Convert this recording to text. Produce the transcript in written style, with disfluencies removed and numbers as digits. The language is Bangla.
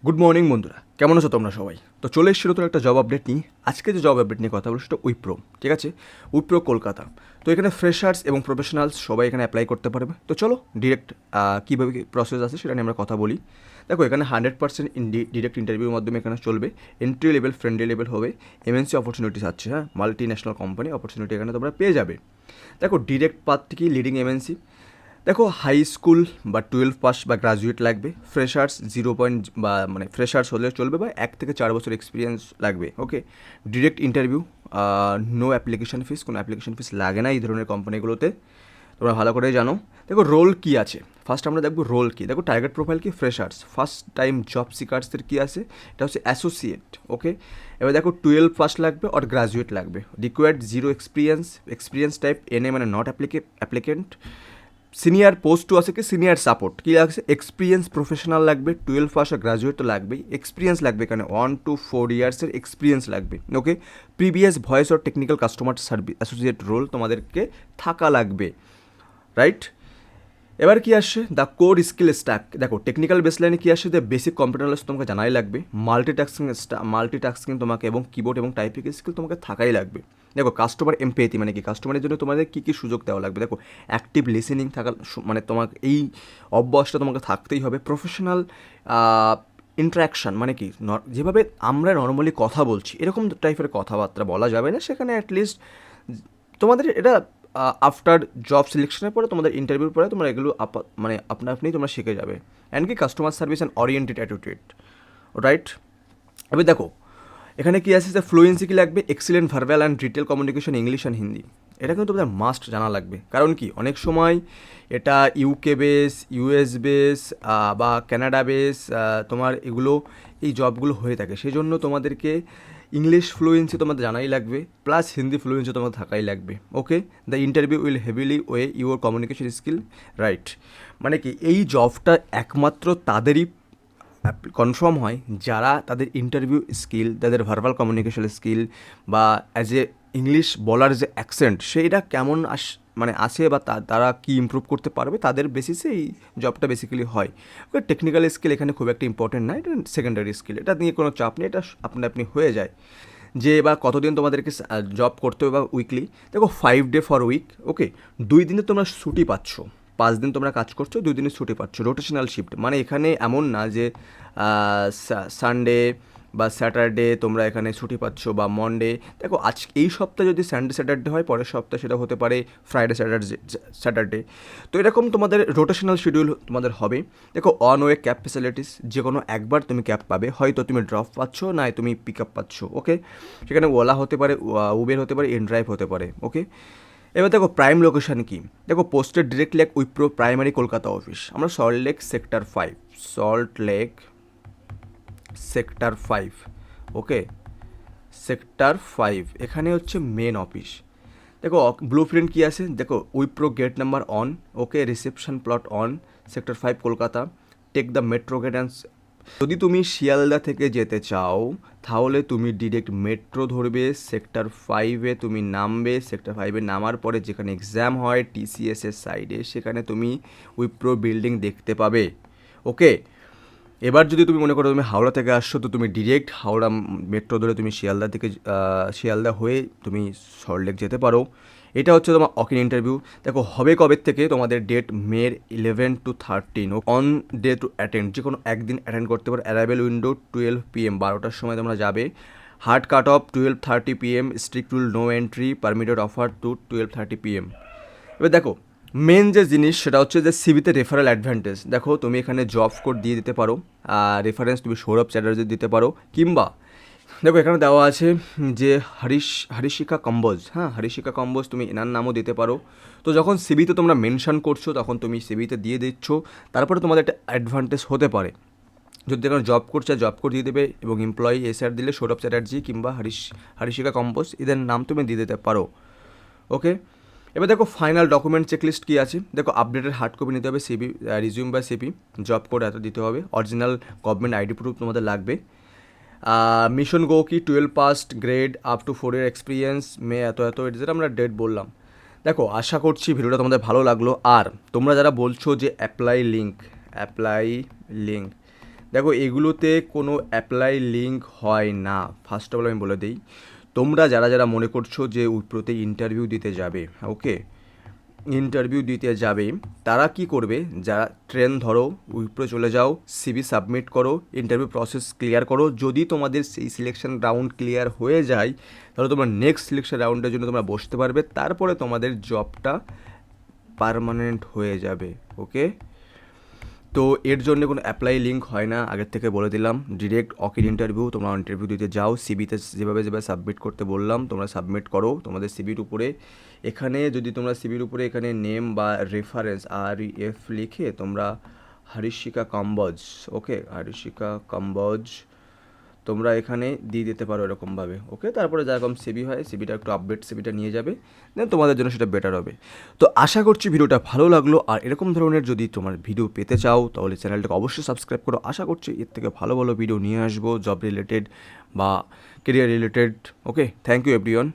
গুড মর্নিং বন্ধুরা, কেমন আছো তোমরা সবাই? তো চলে এসেছিল তোর একটা জব আপডেট নিয়ে। আজকে যে জব আপডেট নিয়ে কথা বলছি সেটা উইপ্রো, ঠিক আছে? উইপ্রো কলকাতা। তো এখানে ফ্রেশার্স এবং প্রফেশনালস সবাই এখানে অ্যাপ্লাই করতে পারবে। তো চলো ডিরেক্ট কীভাবে প্রসেস আছে সেটা নিয়ে আমরা কথা বলি। দেখো, এখানে 100% ডিরেক্ট ইন্টারভিউর মাধ্যমে এখানে চলবে। এন্ট্রি লেভেল, ফ্রেন্ডলি লেভেল হবে। এমএনসি অপরচুনিটিস আছে, হ্যাঁ, মাল্টি ন্যাশনাল কোম্পানি অপরচুনিটি এখানে তোমরা পেয়ে যাবে। দেখো, ডিরেক্ট পাথটি কি, লিডিং এমএনসি। দেখো, হাই স্কুল বা 12 পাস বা গ্রাজুয়েট লাগবে। ফ্রেশার্স 0 বা মানে ফ্রেশার্স হলে চলবে, বা 1 থেকে 4 বছর এক্সপিরিয়েন্স লাগবে। Okay, direct interview, no application fees, কোনো অ্যাপ্লিকেশন ফিস লাগে না এই ধরনের কোম্পানিগুলোতে, তোমরা ভালো করে জানো। দেখো, রোল কী আছে, ফার্স্ট আমরা দেখবো রোল কী। দেখো, টার্গেট প্রোফাইল কি, ফ্রেশার্স, ফার্স্ট টাইম জব সিকার্সদের কী আছে, এটা হচ্ছে অ্যাসোসিয়েট। ওকে, এবার দেখো 12 পাস লাগবে আর গ্রাজুয়েট লাগবে। Required zero experience type NA মানে নট অ্যাপ্লিকেন্ট। সিনিয়র পোস্টও আছে কি, সিনিয়র সাপোর্ট কী লাগছে, এক্সপিরিয়েন্স প্রফেশনাল লাগবে। 12 পাস আর গ্রাজুয়েট তো লাগবেই, এক্সপিরিয়েন্স লাগবে এখানে 1 to 4 ইয়ার্সের এক্সপিরিয়েন্স লাগবে। Okay, previous voice or technical customer service associate role তোমাদেরকে থাকা লাগবে, রাইট? এবার কি আসছে, দ্য কোর স্কিল স্ট্যাক। দেখো, টেকনিক্যাল বেসলাইনে কী আসছে, যে বেসিক কম্পিউটার নলেজ তোমাকে জানাই লাগবে। মাল্টিটাস্কিং তোমাকে এবং কিবোর্ড এবং টাইপিং স্কিল তোমাকে থাকাই লাগবে। দেখো, কাস্টমার এমপেথি মানে কি, কাস্টমারের জন্য তোমাদের কী কী সুযোগ দেওয়া লাগবে। দেখো, অ্যাক্টিভ লিসেনিং থাকা, মানে তোমাকে এই অভ্যাসটা তোমাকে থাকতেই হবে। প্রফেশনাল ইন্টারাকশান মানে কি, যেভাবে আমরা নর্মালি কথা বলছি এরকম টাইপের কথাবার্তা বলা যাবে না সেখানে। অ্যাটলিস্ট তোমাদের এটা আফটার জব সিলেকশনের পরে, তোমাদের ইন্টারভিউর পরে তোমরা এগুলো মানে আপনা আপনি তোমরা শিখে যাবে। অ্যান্ড কি, customer service and oriented attitude, right? এবার দেখো, এখানে কী আছে, যে ফ্লুয়েন্সি কী লাগবে, excellent verbal and retail communication English and Hindi. এটা কিন্তু তোমাদের মাস্ট জানা লাগবে। কারণ কি, অনেক সময় এটা ইউকে বেস, ইউএস বেস বা কানাডা বেস, তোমার এগুলো এই জবগুলো হয়ে থাকে। সেই জন্য তোমাদেরকে ইংলিশ ফ্লুয়েন্সি তোমাদের জানাই লাগবে, প্লাস হিন্দি ফ্লুয়েন্সি তোমাদের থাকাই লাগবে। Okay, the interview will heavily weigh your communication skill, right? মানে কি, এই জবটা একমাত্র তাদেরই কনফার্ম হয় যারা তাদের ইন্টারভিউ স্কিল, তাদের ভার্বাল কমিউনিকেশন স্কিল বা অ্যাজ এ ইংলিশ বলার যে অ্যাকসেন্ট সেইটা কেমন মানে আসে, বা তারা কী ইমপ্রুভ করতে পারবে, তাদের বেসিসে এই জবটা বেসিক্যালি হয়। ওকে, টেকনিক্যাল স্কিল এখানে খুব একটা ইম্পর্টেন্ট না, এটা সেকেন্ডারি স্কিল, এটা নিয়ে কোনো চাপ নেই, এটা আপনা আপনি হয়ে যায়। যে বা কতদিন তোমাদেরকে জব করতে হবে বা উইকলি। দেখো, 5 ডে ফর উইক। ওকে, 2 দিনে তোমরা ছুটি পাচ্ছ, 5 দিন তোমরা কাজ করছো, 2 দিনের ছুটি পাচ্ছ। রোটেশনাল শিফট মানে এখানে এমন না যে সানডে বা স্যাটারডে তোমরা এখানে ছুটি পাচ্ছ বা মনডে। দেখো, এই সপ্তাহে যদি সানডে স্যাটারডে হয়, পরের সপ্তাহে সেটা হতে পারে ফ্রাইডে স্যাটারডে। তো এরকম তোমাদের রোটেশনাল শিডিউল তোমাদের হবে। দেখো, অন ওয়ে ক্যাব ফেসিলিটিস, যে কোনো একবার তুমি ক্যাব পাবে, হয়তো তুমি ড্রপ পাচ্ছ, না তুমি পিক আপ পাচ্ছ। ওকে, সেখানে ওলা হতে পারে, উবের হতে পারে, ইনড্রাইভ হতে পারে। ওকে, এবার দেখো প্রাইম লোকেশান কি। দেখো, পোস্টেড ডিরেক্টলি এক উইপ্রো প্রাইমারি কলকাতা অফিস। আমরা সল্টলেক সেক্টর 5, ওকে, সেক্টর 5 এখানে হচ্ছে মেন অফিস। দেখো, ব্লু প্রিন্ট কী আছে, দেখো, Wipro gate number one. Okay, reception plot one, sector 5 Kolkata. Take the metro gate and, যদি তুমি শিয়ালদা থেকে যেতে চাও তাহলে তুমি ডিরেক্ট মেট্রো ধরবে, সেক্টর 5-এ তুমি নামবে। সেক্টর 5-এ নামার পরে যেখানে এক্সাম হয় টিসিএসের সাইডে, সেখানে তুমি উইপ্রো বিল্ডিং দেখতে পাবে। ওকে, এবার যদি তুমি মনে করো তুমি হাওড়া থেকে আসছো, তো তুমি ডিরেক্ট হাওড়া মেট্রো ধরে তুমি শিয়ালদা হয়ে তুমি সল্টলেক যেতে পারো। এটা হচ্ছে তোমার অকিন ইন্টারভিউ। দেখো, হবে কবে থেকে, তোমাদের date May 11 to 13। One day to attend, যে কোনো একদিন অ্যাটেন্ড করতে পারো। অ্যারাইভেল উইন্ডো 12 PM, 12টার সময় তোমরা যাবে। Hard cut off 12:30 PM, strict rule no entry, permitted after to 12:30 PM। এবার দেখো, মেন যে জিনিস সেটা হচ্ছে যে সিভিতে রেফারেল অ্যাডভান্টেজ। দেখো, তুমি এখানে জব কোড দিয়ে দিতে পারো, রেফারেন্স তুমি সৌরভ চ্যাটার্জি দিতে পারো, কিংবা দেখো এখানে দেওয়া আছে যে হরিশিকা কম্বোজ, হ্যাঁ, হরিশিকা কম্বোজ, তুমি এনার নামও দিতে পারো। তো যখন সিভিতে তোমরা মেনশন করছো তখন তুমি সিভিতে দিয়ে দিচ্ছ, তারপরে তোমাদের একটা অ্যাডভান্টেজ হতে পারে। যদি এখানে জব করছে, জব কোড দিয়ে দেবে, এবং এমপ্লয়ি এসআর দিলে সৌরভ চ্যাটার্জি কিংবা হরিশিকা কম্বোজ, এদের নাম তুমি দিয়ে দিতে পারো। ওকে, এবার দেখো ফাইনাল ডকুমেন্ট চেকলিস্ট কী আছে। দেখো, আপডেটেড হার্ড কপি নিতে হবে, সিভি, রিজিউম বা সিপি, জব কোড এত দিতে হবে, অরিজিনাল গভর্নমেন্ট আইডি প্রুফ তোমাদের লাগবে। মিশন গো কি 12 passed grade up to 4 year experience, মে এত যেটা আমরা ডেট বললাম। দেখো, আশা করছি ভিডিওটা তোমাদের ভালো লাগলো। আর তোমরা যারা বলছো যে অ্যাপ্লাই লিঙ্ক, দেখো এগুলোতে কোনো অ্যাপ্লাই লিঙ্ক হয় না, ফার্স্ট অফ অল আমি বলে দিই। তোমরা যারা যারা মনে করছো যে উইপ্রোতে ইন্টারভিউ দিতে যাবে, ওকে, ইন্টারভিউ দিতে যাবে, তারা কি করবে, যারা ট্রেন ধরো, উইপ্রো চলে যাও, সিভি সাবমিট করো, ইন্টারভিউ প্রসেস ক্লিয়ার করো। যদি তোমাদের সেই সিলেকশন রাউন্ড ক্লিয়ার হয়ে যায়, তাহলে তোমরা নেক্সট সিলেকশন রাউন্ডের জন্য তোমরা বসতে পারবে, তারপরে তোমাদের জবটা পার্মানেন্ট হয়ে যাবে, ওকে। তো এর জন্য কোনো অ্যাপ্লাই লিঙ্ক হয় না, আগের থেকে বলে দিলাম। ডিরেক্ট অকির ইন্টারভিউ, তোমরা ইন্টারভিউ দিতে যাও, সিবিতে যেভাবে সাবমিট করতে বললাম তোমরা সাবমিট করো তোমাদের সিবির উপরে। এখানে যদি তোমরা সিবির উপরে এখানে নেম বা রেফারেন্স REF লিখে তোমরা হরিষিকা কম্বোজ, ওকে, হরিষিকা কম্বোজ তোমরা এখানে দিয়ে দিতে পারো এরকমভাবে, ওকে। তারপরে যেরকম সিবি হয়, সিবিটা একটু আপডেট সিবিটা নিয়ে যাবে, দেন তোমাদের জন্য সেটা বেটার হবে। তো আশা করছি ভিডিওটা ভালো লাগলো, আর এরকম ধরনের যদি তোমার ভিডিও পেতে চাও তাহলে চ্যানেলটাকে অবশ্যই সাবস্ক্রাইব করো। আশা করছি এর থেকে ভালো ভালো ভিডিও নিয়ে আসবো, জব রিলেটেড বা career related, okay. Thank you everyone.